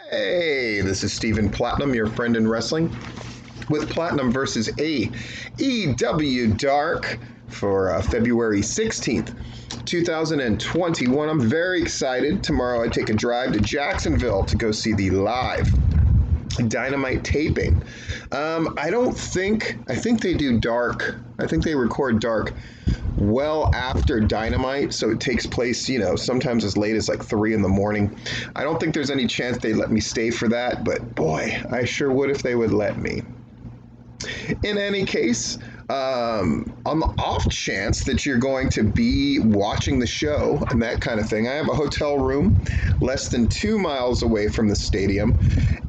Hey, this is Stephen Platinum, your friend in wrestling, with Platinum versus AEW Dark for February 16th, 2021. I'm very excited. Tomorrow I take a drive to Jacksonville to go see the live Dynamite taping. I think they do Dark. I think they record Dark well after Dynamite, so it takes place, sometimes as late as like 3 in the morning. I don't think there's any chance they'd let me stay for that, but boy, I sure would if they would let me. In any case, on the off chance that you're going to be watching the show and that kind of thing, I have a hotel room less than 2 miles away from the stadium,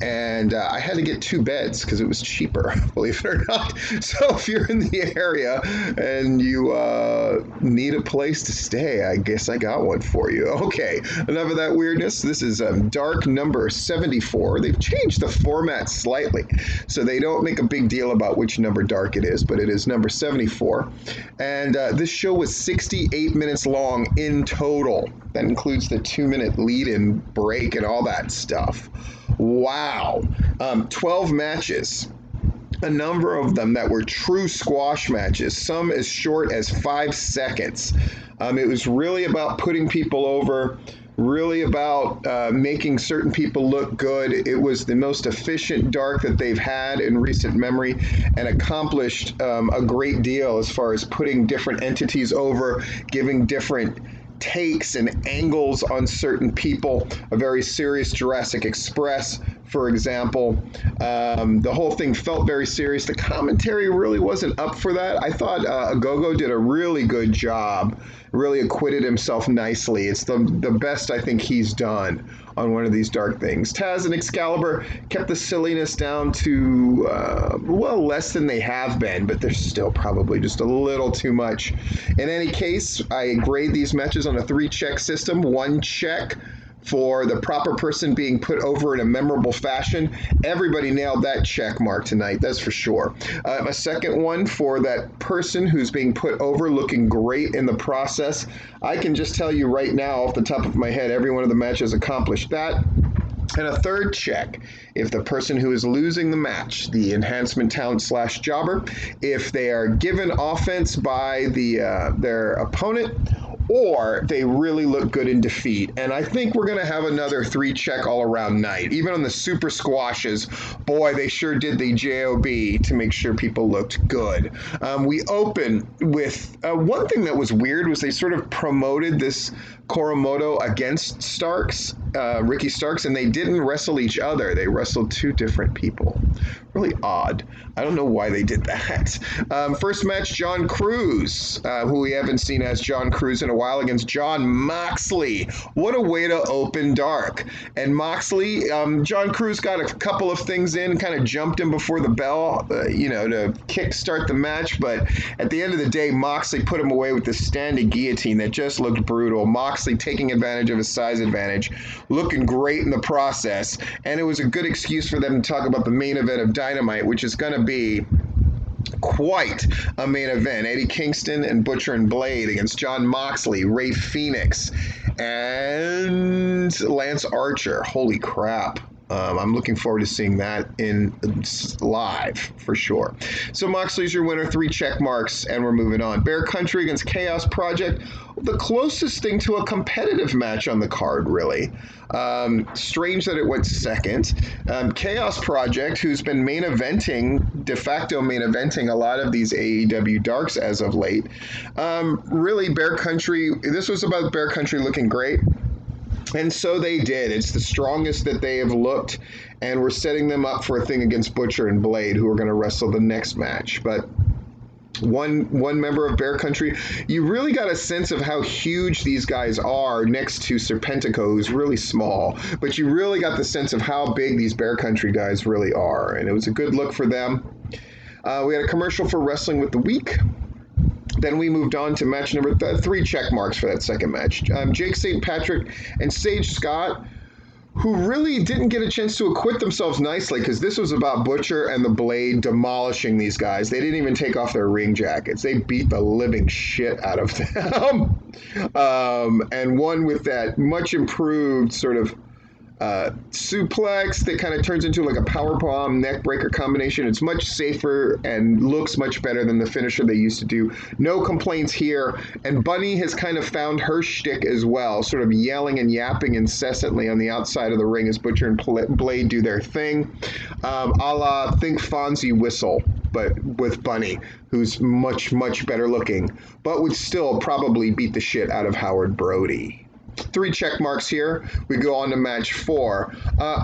and I had to get 2 beds because it was cheaper, believe it or not. So if you're in the area and you need a place to stay, I guess I got one for you. Okay, enough of that weirdness. This is Dark number 74. They've changed the format slightly, so they don't make a big deal about which number Dark it is, but it is number 74. And this show was 68 minutes long in total. That includes the 2-minute lead-in break and all that stuff. Wow. 12 matches. A number of them that were true squash matches, some as short as 5 seconds. It was really about putting people over, really about making certain people look good. It was the most efficient Dark that they've had in recent memory, and accomplished a great deal as far as putting different entities over, giving different takes and angles on certain people. A very serious Jurassic Express, for example. The whole thing felt very serious. The commentary really wasn't up for that. I thought Ocoee did a really good job, really acquitted himself nicely. It's the best I think he's done on one of these Dark things. Taz and Excalibur kept the silliness down to, less than they have been, but they're still probably just a little too much. In any case, I grade these matches on a 3-check system. 1 check for the proper person being put over in a memorable fashion. Everybody nailed that check mark tonight, that's for sure. A second one for that person who's being put over looking great in the process. I can just tell you right now off the top of my head, every one of the matches accomplished that. And a third check, if the person who is losing the match, the enhancement talent / jobber, if they are given offense by their opponent, or they really look good in defeat. And I think we're going to have another 3-check all-around night. Even on the super squashes, boy, they sure did the JOB to make sure people looked good. We open with one thing that was weird was they sort of promoted this Koromoto against Starks, Ricky Starks, and they didn't wrestle each other. They wrestled 2 different people. Really odd. I don't know why they did that. First match, John Cruz, who we haven't seen as John Cruz in a while, against John Moxley. What a way to open Dark. And Moxley, John Cruz got a couple of things in, kind of jumped him before the bell, to kickstart the match. But at the end of the day, Moxley put him away with this standing guillotine that just looked brutal. Moxley taking advantage of his size advantage, looking great in the process. And it was a good excuse for them to talk about the main event of Dynamite, which is going to be quite a main event. Eddie Kingston and Butcher and Blade against John Moxley, Ray Phoenix, and Lance Archer. Holy crap. I'm looking forward to seeing that in live for sure. So Moxley's your winner, 3 check marks, and we're moving on. Bear Country against Chaos Project, the closest thing to a competitive match on the card, really. Strange that it went second. Chaos Project, who's been de facto main eventing a lot of these AEW Darks as of late. Really, Bear Country, this was about Bear Country looking great. And so they did. It's the strongest that they have looked, and we're setting them up for a thing against Butcher and Blade, who are going to wrestle the next match. But one member of Bear Country, you really got a sense of how huge these guys are next to Serpentico, who's really small. But you really got the sense of how big these Bear Country guys really are, and it was a good look for them. We had a commercial for Wrestling with the Week. Then we moved on to match number 3 check marks for that second match. Jake St. Patrick and Sage Scott, who really didn't get a chance to acquit themselves nicely, because this was about Butcher and the Blade demolishing these guys. They didn't even take off their ring jackets. They beat the living shit out of them. And won with that much improved sort of suplex that kind of turns into like a powerbomb neck breaker combination. It's much safer and looks much better than the finisher they used to do. No complaints here. And Bunny has kind of found her shtick as well, sort of yelling and yapping incessantly on the outside of the ring as Butcher and Blade do their thing. A la think Fonzie whistle, but with Bunny, who's much, much better looking, but would still probably beat the shit out of Howard Brody. 3 check marks here. We go on to match 4.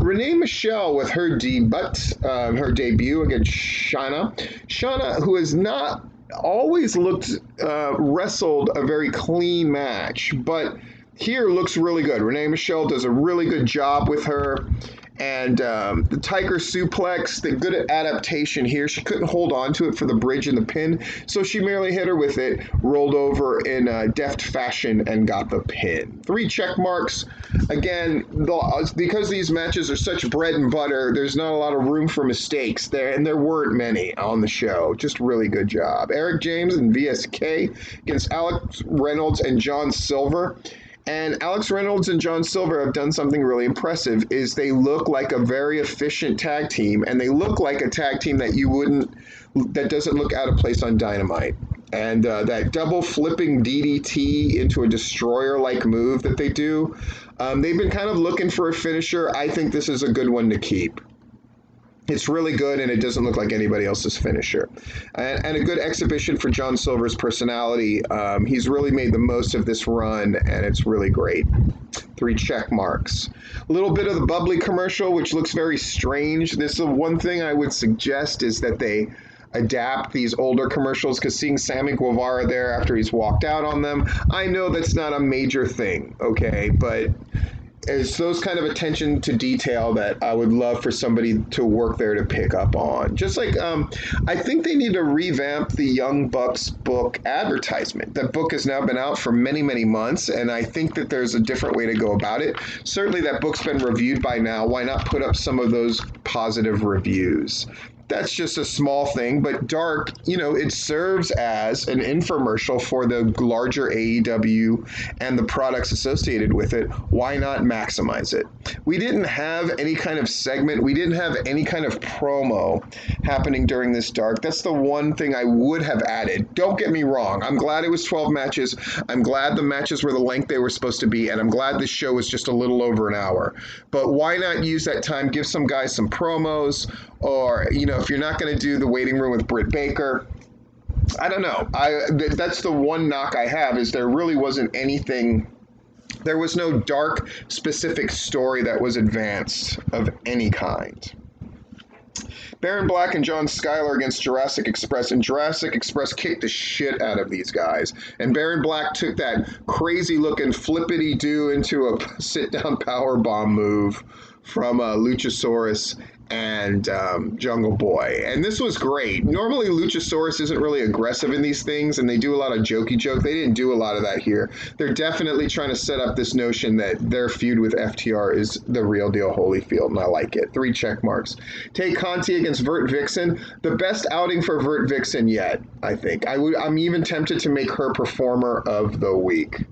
Renee Michelle with her debut against Shauna. Shauna, who has not always wrestled a very clean match, but here looks really good. Renee Michelle does a really good job with her. And the Tiger suplex, the good adaptation here. She couldn't hold on to it for the bridge and the pin, so she merely hit her with it, rolled over in deft fashion, and got the pin. 3 check marks. Again, because these matches are such bread and butter, there's not a lot of room for mistakes there, and there weren't many on the show. Just really good job. Eric James and VSK against Alex Reynolds and John Silver. And Alex Reynolds and John Silver have done something really impressive, is they look like a very efficient tag team, and they look like a tag team that doesn't look out of place on Dynamite. And that double flipping DDT into a destroyer-like move that they do, they've been kind of looking for a finisher. I think this is a good one to keep. It's really good, and it doesn't look like anybody else's finisher. And a good exhibition for John Silver's personality. He's really made the most of this run, and it's really great. 3 check marks. A little bit of the bubbly commercial, which looks very strange. This is one thing I would suggest is that they adapt these older commercials, because seeing Sammy Guevara there after he's walked out on them, I know that's not a major thing, okay, but it's those kind of attention to detail that I would love for somebody to work there to pick up on. Just like, I think they need to revamp the Young Bucks book advertisement. That book has now been out for many, many months, and I think that there's a different way to go about it. Certainly that book's been reviewed by now. Why not put up some of those positive reviews? That's just a small thing, but Dark, it serves as an infomercial for the larger AEW and the products associated with it. Why not maximize it? We didn't have any kind of segment. We didn't have any kind of promo happening during this Dark. That's the one thing I would have added. Don't get me wrong. I'm glad it was 12 matches. I'm glad the matches were the length they were supposed to be, and I'm glad this show was just a little over an hour. But why not use that time, give some guys some promos, or, if you're not going to do the waiting room with Britt Baker, I don't know. That's the one knock I have, is there really wasn't anything. There was no Dark specific story that was advanced of any kind. Baron Black and John Skyler against Jurassic Express, and Jurassic Express kicked the shit out of these guys. And Baron Black took that crazy-looking flippity-doo into a sit-down powerbomb move from Luchasaurus and Jungle Boy. And this was great. Normally, Luchasaurus isn't really aggressive in these things, and they do a lot of jokey joke. They didn't do a lot of that here. They're definitely trying to set up this notion that their feud with FTR is the real deal Holyfield, and I like it. 3 check marks. Tay Conti against Vert Vixen. The best outing for Vert Vixen yet, I think. I'm even tempted to make her performer of the week.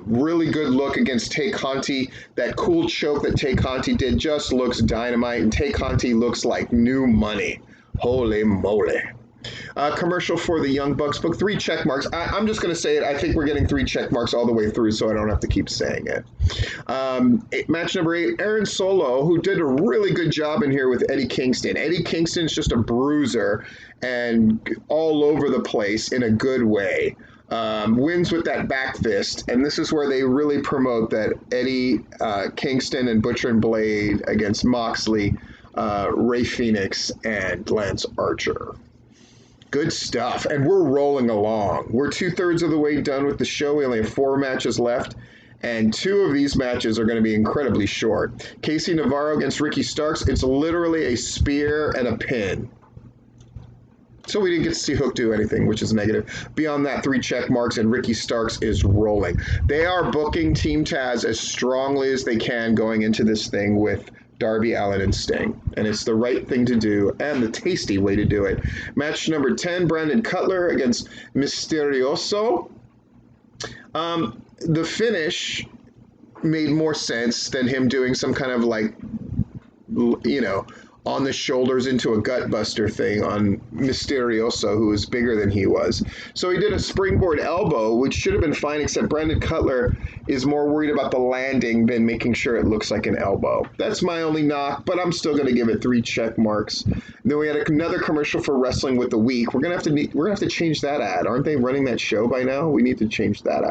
Really good look against Tay Conti. That cool choke that Tay Conti did just looks dynamite, and Tay Conti looks like new money. Holy moly. Commercial for the Young Bucks book. 3 check marks. I'm just going to say it. I think we're getting 3 check marks all the way through, so I don't have to keep saying it. Match number 8, Aaron Solo, who did a really good job in here with Eddie Kingston. Eddie Kingston's just a bruiser and all over the place in a good way. Wins with that back fist, and this is where they really promote that Eddie Kingston and Butcher and Blade against Moxley, Ray Phoenix, and Lance Archer. Good stuff, and we're rolling along. We're 2/3 of the way done with the show. We only have 4 matches left, and 2 of these matches are going to be incredibly short. Casey Navarro against Ricky Starks. It's literally a spear and a pin. So we didn't get to see Hook do anything, which is negative. Beyond that, 3 check marks, and Ricky Starks is rolling. They are booking Team Taz as strongly as they can going into this thing with Darby Allin and Sting. And it's the right thing to do and the tasty way to do it. Match number 10, Brandon Cutler against Mysterioso. The finish made more sense than him doing some kind of like, on the shoulders into a gut buster thing on Mysterioso, who was bigger than he was. So he did a springboard elbow, which should have been fine, except Brandon Cutler is more worried about the landing than making sure it looks like an elbow. That's my only knock, but I'm still going to give it 3 check marks. Then we had another commercial for Wrestling with the Week. We're gonna have to change that ad. Aren't they running that show by now? We need to change that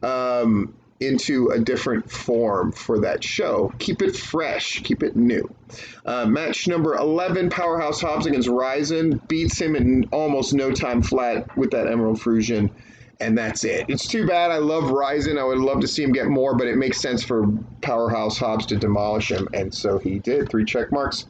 ad into a different form for that show. Keep it fresh. Keep it new. Match number 11, Powerhouse Hobbs against Ryzen. Beats him in almost no time flat with that Emerald Fusion. And that's it. It's too bad. I love Ryzen. I would love to see him get more, but it makes sense for Powerhouse Hobbs to demolish him. And so he did. 3 check marks.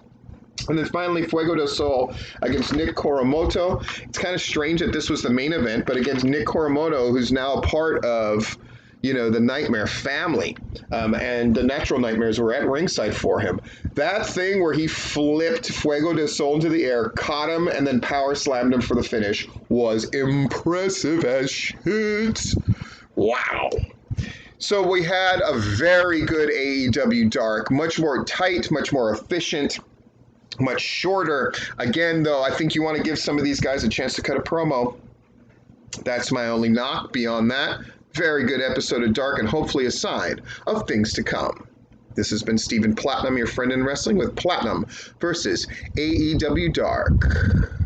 And then finally, Fuego del Sol against Nick Koromoto. It's kind of strange that this was the main event, but against Nick Koromoto, who's now a part of the Nightmare family, and the Natural Nightmares were at ringside for him. That thing where he flipped Fuego del Sol into the air, caught him, and then power slammed him for the finish was impressive as shit. Wow. So we had a very good AEW Dark, much more tight, much more efficient, much shorter. Again, though, I think you want to give some of these guys a chance to cut a promo. That's my only knock. Beyond that, very good episode of Dark, and hopefully a sign of things to come. This has been Stephen Platinum, your friend in wrestling, with Platinum versus AEW Dark.